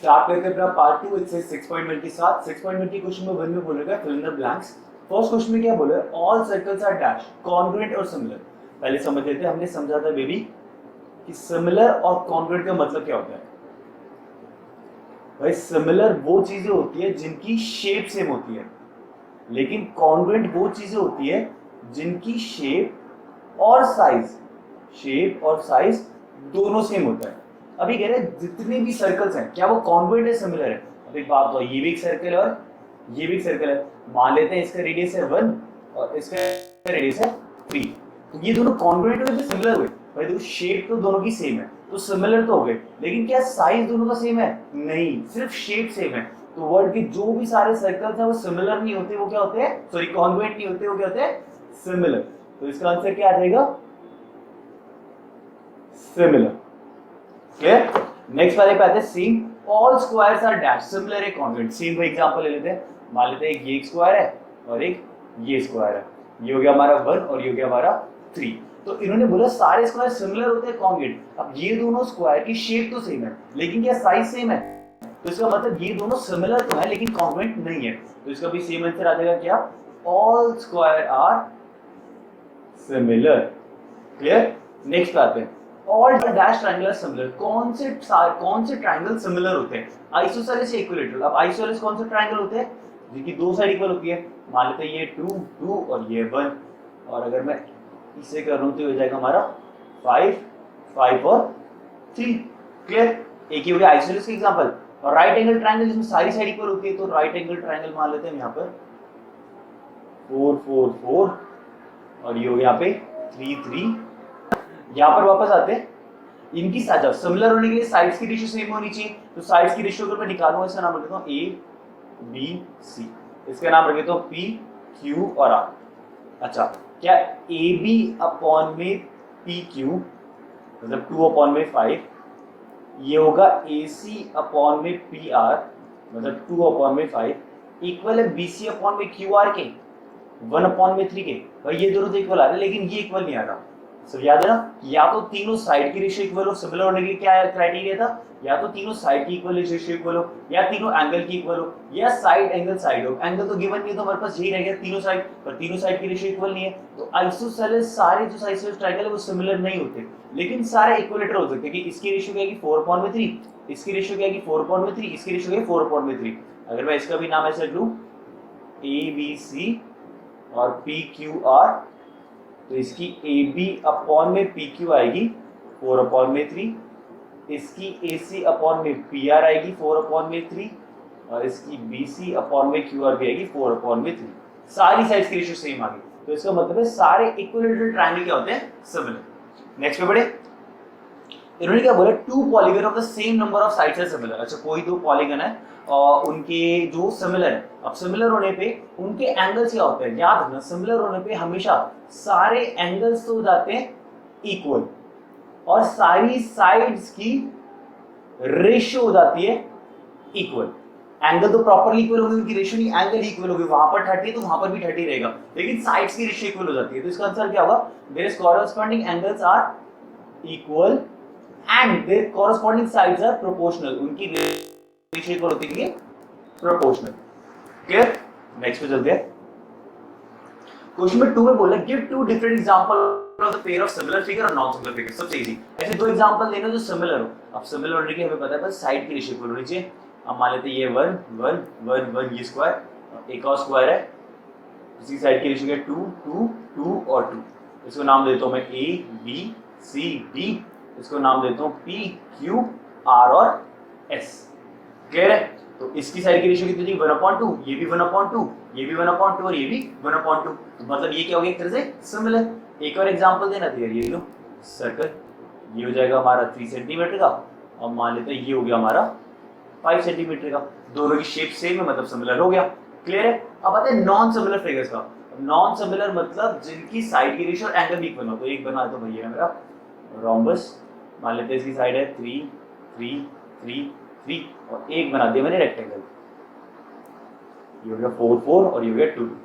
Start करते हैं अपना पार्ट 2 इससे 6.1 के साथ 6.1 के क्वेश्चन में 1 में बोलेगा fill in the blanks. First question में क्या बोला है, all circles are dash congruent और सिमिलर। पहले समझ लेते हैं, हमने समझा था बेबी कि सिमिलर और कॉन्ग्रुएंट का मतलब क्या होता है। भाई सिमिलर वो चीजें होती है जिनकी शेप सेम होती है, लेकिन कॉन्ग्रुएंट वो चीजें होती है जिनकी शेप और साइज दोनों सेम होता है। अभी कह रहे हैं जितने भी सर्कल्स हैं क्या वो कॉन्ग्रुएंट है सिमिलर है। अब एक बात तो, ये भी एक सर्कल है और ये भी एक सर्कल है। मान लेते हैं इसका रेडियस है 1 और इसका रेडियस है 3, तो ये दोनों कॉन्ग्रुएंट हुए सिमिलर हुए। भाई देखो शेप तो दोनों की सेम है तो सिमिलर तो हो गए, लेकिन क्या साइज दोनों का सेम है? नहीं, सिर्फ शेप सेम है। तो वर्ल्ड के जो भी सारे सर्कल्स हैं वो सिमिलर नहीं होते, वो क्या होते हैं, सॉरी कॉन्ग्रुएंट नहीं होते, वो क्या होते हैं, सिमिलर। तो इसका आंसर क्या आ जाएगा, सिमिलर। क्लियर। नेक्स्ट वाले पे आते हैं same all squares are dash similar है कॉन्ग्रुएंट। सेम का एग्जांपल ले लेते हैं, मान लेते हैं एक ये स्क्वायर है और एक ये स्क्वायर है, ये हो गया हमारा 1 और ये हो गया हमारा 3। तो इन्होंने बोला सारे स्क्वायर सिमिलर होते हैं कॉन्ग्रुएंट। अब ये दोनों स्क्वायर की शेप तो सेम है लेकिन क्या साइज सेम है, तो इसका मतलब ये दोनों सिमिलर तो है लेकिन कॉन्ग्रुएंट नहीं है। तो इसका भी सेम आंसर आ जाएगा क्या, all square are similar. Clear. Next आते हैं ऑल डैश ट्रायंगल सिमिलर। कौन से ट्रायंगल सिमिलर होते हैं, आइसोसेलेस या इक्विलैटरल। अब आइसोसेलेस कौन से ट्रायंगल होते हैं जिनकी दो साइड इक्वल होती है। मान लेते हैं ये 2 2 और ये 1, और अगर मैं इसे कर रहा हूं तो हो जाएगा हमारा 5 5 और 3। क्लियर। एक ही हो गया आइसोसेलेस का एग्जांपल। और राइट एंगल ट्रायंगल जिसमें सारी साइड इक्वल होती है, तो राइट एंगल ट्रायंगल मान लेते हैं यहाँ पर 4 4 4 और ये हो गया यहाँ पे 3 3। यहाँ पर वापस आते हैं, इनकी साइज सिमिलर होने के लिए साइड्स की रेशियो सेम होनी चाहिए। तो साइड्स की रेशियो अगर मैं निकालूंगा, इसका नाम रख देता हूँ ए बी सी, इसका नाम रख देता हूँ पी क्यू और आर। अच्छा, क्या ए बी अपॉन में पी क्यू मतलब 2 अपॉन में 5, ये होगा ए सी अपॉन में पी आर मतलब 2 अपॉन में 5 इक्वल है बी सी अपॉन में क्यू आर के 1 अपॉन में 3 के। भाई ये दोनों तो इक्वल आ रहे हैं लेकिन ये इक्वल नहीं आ रहा। सब याद है ना, या तो तीनों साइड की रेशियो इक्वल हो, सिमिलर होने के लिए क्या क्राइटेरिया था, या तो तीनों साइड की इक्वल रेशियो इक्वल हो, या तीनों एंगल की इक्वल हो, या साइड एंगल साइड हो। एंगल तो गिवन नहीं है तो हमारे पास यही रह गया तीनों साइड, पर तीनों साइड की रेशियो इक्वल नहीं है। तो आइसोसेलेस सारे जो आइसोसेलेस ट्रायंगल है वो सिमिलर नहीं होते, लेकिन सारे इक्विलैटरल हो सकते हैं कि इसकी रेशियो क्या है 4/3, इसकी रेशियो क्या है 4/3, इसकी रेशियो क्या है 4/3। अगर मैं इसका भी नाम ऐसे रख लूं ए बी सी और पी क्यू आर, तो इसकी ए बी अपॉन में पी क्यू आएगी 4/3, इसकी ए सी अपॉन में पी आर आएगी 4/3 और इसकी बी सी अपॉन में क्यू आर भी आएगी 4/3। सारी साइड्स की रेशियो सेम आ गई, तो इसका मतलब है सारे इक्विलैटरल ट्रायंगल क्या होते हैं, सिमिलर। नेक्स्ट पे बढ़े, इन्होंने क्या बोला, 2 polygon of the same number of sides are similar. अच्छा, कोई 2 पॉलीगन है और उनके जो सिमिलर है, अब सिमिलर होने पे उनके एंगल्स क्या होते हैं, याद रखना सिमिलर होने पे हमेशा सारे एंगल्स तो हो जाते हैं इक्वल और सारी साइड्स की रेशियो हो जाती है इक्वल। एंगल तो प्रॉपर्ली इक्वल होगी, उनकी रेशियो नहीं, एंगल ही इक्वल होगी। वहां पर 30 तो वहां पर भी 30 रहेगा, लेकिन साइड्स की रेशियो इक्वल हो जाती है। तो इसका आंसर क्या होगा, their corresponding angles are equal and their corresponding sides are proportional, उनकी रेशियो इक्वल होती है प्रोपोर्शनल। क्लियर। नेक्स्ट पे चलते हैं। क्वेश्चन में 2 में बोला give 2 different example of the pair of similar figure और नॉन सिमिलर फिगर। सबसे इजी, ऐसे 2 एग्जांपल देना जो सिमिलर हो। अब सिमिलर होने के हमें पता है बस साइड की रेशियो इक्वल होनी चाहिए। अब मान लेते हैं ये 1 1 1 1 ये स्क्वायर, एक और स्क्वायर है, इसी साइड की रेशियो है 2 2 2 और 2। इसको नाम देता हूं मैं ए बी सी डी, इसको नाम देता हूं पी क्यू आर और एस। क्लियर है। तो इसकी साइड की रेशियो कितनी थी 1/2, ये भी 1/2, ये भी 1/2 और ये भी 1/2। तो मतलब ये क्या हो गया एक तरह से सिमिलर। एक और एग्जांपल देना था, ये लो सर्कल, ये हो जाएगा हमारा 3 सेंटीमीटर का और मान लेते हैं ये हो गया हमारा 5 सेंटीमीटर का। दोनों की शेप सेम है मतलब सिमिलर हो गया। क्लियर है। अब आते हैं नॉन सिमिलर फिगर्स का। नॉन सिमिलर मतलब जिनकी साइड की रेशियो और एंगल भी इक्वल हो। तो एक बना तो भैया मेरा रोम्बस, मान लेते हैं इसकी साइड है 3 3 3 3 और एक बना दिया मैंने रेक्टेंगल, ये हो गया 4 4 और ये हो गया 2 2।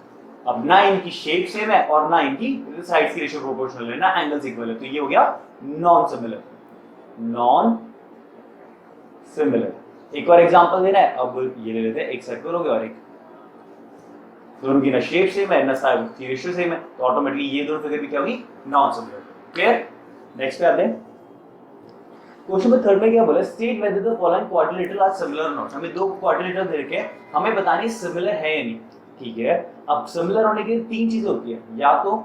अब ना इनकी शेप सेम है और ना इनकी साइड्स की रेशियो प्रोपोर्शनल है, ना एंगल्स इक्वल है, तो ये हो गया नॉन सिमिलर। Non similar. एक और एग्जांपल देना है, अब ये ले लेते हैं, एक सर्कल हो गया और एक, दोनों की ना शेप सेम है ना साइड की रेशियो सेम है, तो ऑटोमेटिकली ये दोनों फिगर भी क्या होगी, नॉन सिमिलर। क्लियर? नेक्स्ट पे आते हैं। क्वेश्चन नंबर 3 में क्या बोला, state whether the following quadrilateral are similar और नॉट। हमें दो क्वाड्रिलेटरल दे रखे हैं, हमें बतानी है सिमिलर है या नहीं। ठीक है, अब सिमिलर होने के लिए तीन चीजें होती है, या तो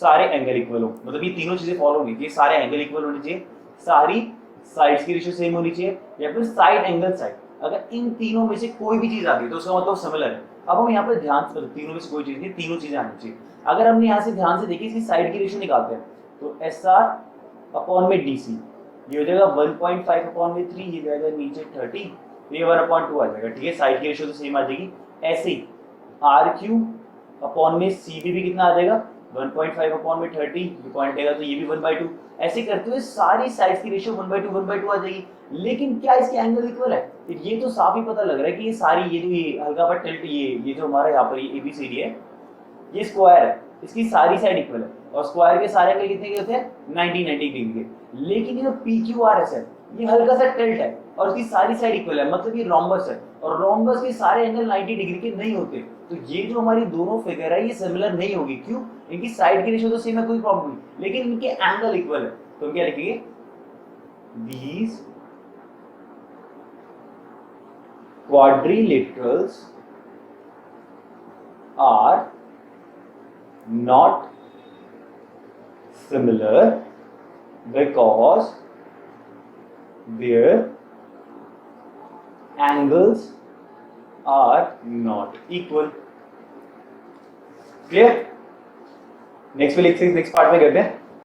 सारे एंगल इक्वल हो, मतलब ये तीनों चीजें फॉलो होनी चाहिए, सारे एंगल इक्वल होने चाहिए, सारी साइड्स की रेशियो सेम होनी चाहिए, या फिर साइड एंगल साइड। अगर इन तीनों में से कोई भी चीज आ गई तो उसका मतलब सिमिलर है। अब हम यहाँ पर ध्यान से, तीनों में से कोई चीज नहीं, तीनों चीजें आनी चाहिए। अगर हमने यहाँ से ध्यान से देखी, इसकी साइड की रेशियो निकालते हैं, तो एस आर अपॉन में डी सी, ये हो जाएगा 1.5 अपॉन में 3, ये जाएगा नीचे 30, ये 1/2 आ जाएगा। ठीक है, साइड की रेशियो तो सेम आ जाएगी। ऐसे ही आर क्यू अपॉन में सी भी कितना आ जाएगा, 1.5 अपॉन में 30, ये पॉइंट आएगा तो ये भी 1/2। ऐसे करते हुए सारी साइड्स की रेशियो 1/2 आ जाएगी। लेकिन क्या इसके एंगल इक्वल है? ये तो साफ ही पता लग रहा है कि ये सारी, ये जो ये हल्का सा टिल्ट, ये जो हमारा यहाँ पर ये एबीसीडी है, ये स्क्वायर है, इसकी सारी साइड इक्वल है, और स्क्वायर के सारे एंगल कितने के होते हैं, 90 डिग्री के। लेकिन ये जो PQRS है, ये हल्का सा टिल्ट है और इसकी सारी साइड इक्वल है, मतलब ये रोम्बस है, और रोम्बस के सारे एंगल 90 डिग्री के नहीं होते। तो ये जो हमारी दोनों फिगर है, ये सिमिलर नहीं होगी। क्यों? इनकी साइड की रेशियो तो सेम है, कोई प्रॉब्लम नहीं, लेकिन इनके एंगल इक्वल है। तो हम क्या लिखेंगे, these quadrilaterals are not similar because their angles are not equal. Clear? Next part में कहते हैं